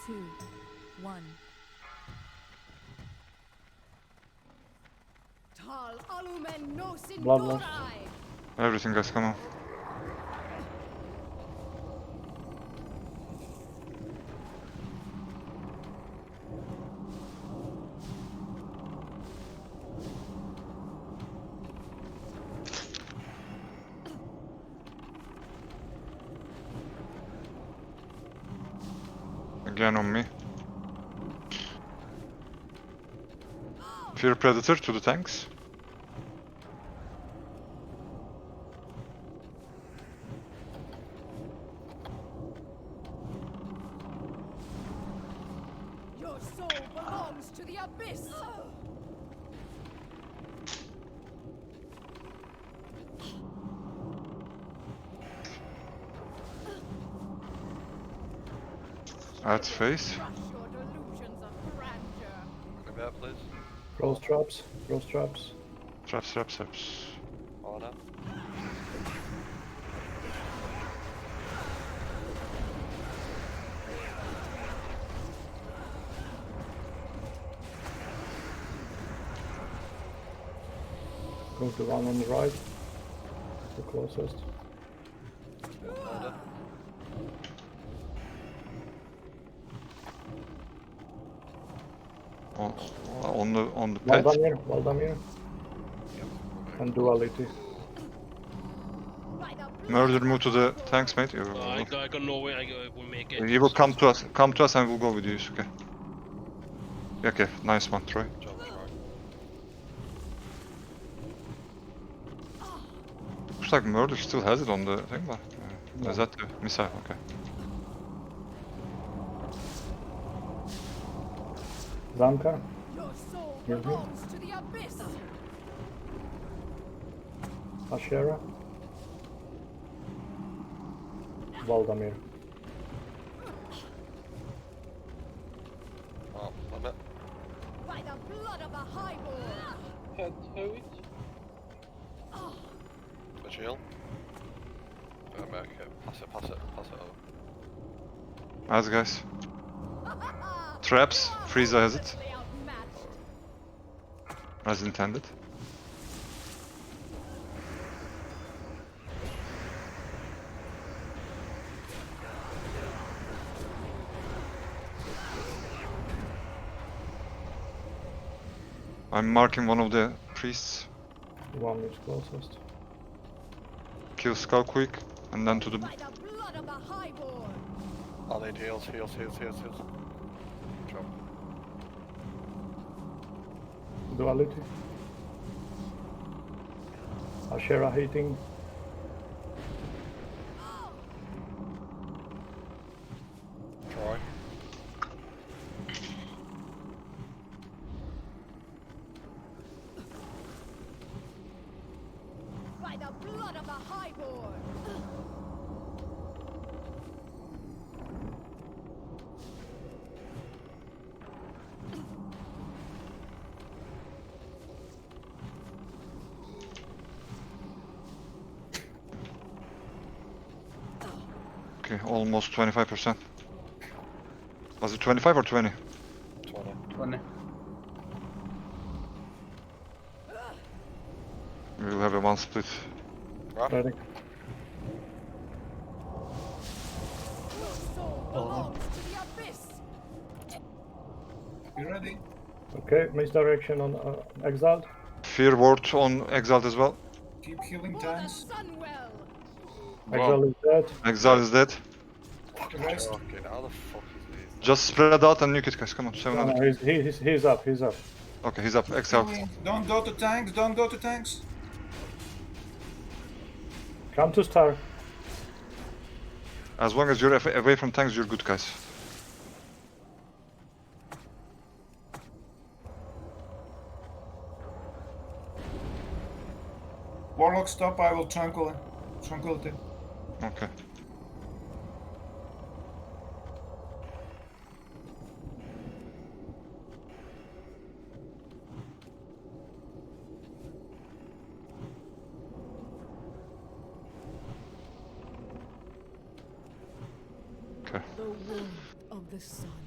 2, 1. Bloodlust. Everything, guys, come on. Again on me. Fear Predator to the tanks. Your soul belongs to the abyss. At face. Crush your delusions of grandeur. Come back, please. Close traps. Close traps. Traps, traps, traps. Hold up. Going to one on the right. The closest. Hold up. On the Well pet. done here. Well done here. Yep. And duality. By the Murder, move to the tanks, mate. I got Norway. We'll make it. He will come to us. Come to us, and we'll go with you. Okay. Okay. Nice one, Troy. Job, Troy. Looks like Murder still has it on the thing, but is that the missile? Okay. Zamka. Your soul Heal me. belongs to the abyss. Ashera. Valdamir. Oh, limit. By the blood of the highborn. Head it. Switch heal. Back, pass it, pass it, pass it over. Nice, guys. Traps. Frieza has it. Hopelessly outmatched. As intended. I'm marking one of the priests. The one which closest. Kill Skull quick, and then to the. By the blood of the highborn. I need heals, heals, heals, heals, heals. Job. Duality. Ashera hitting. Troy. By the blood of the highborn. Okay, almost 25%. Was it 25 or 20? 20. 20. We will have a one split. Right? Ready. Your soul belongs to the abyss. You ready? Okay, misdirection on Exiled. Fear ward on Exalt as well. Keep healing For the tanks. Sunwell. Exile is dead. Exalt is dead. Fucking Rest. joking, how the fuck is these? Just spread out and nuke it, guys. Come on, No, 700. no, he's up. He's up. Okay, he's up. Exalt. Healing. Don't go to tanks. Don't go to tanks. Come to Star. As long as you're away from tanks, you're good, guys. Warlock, stop. I will tranquility. Okay. Okay. The womb of the sun.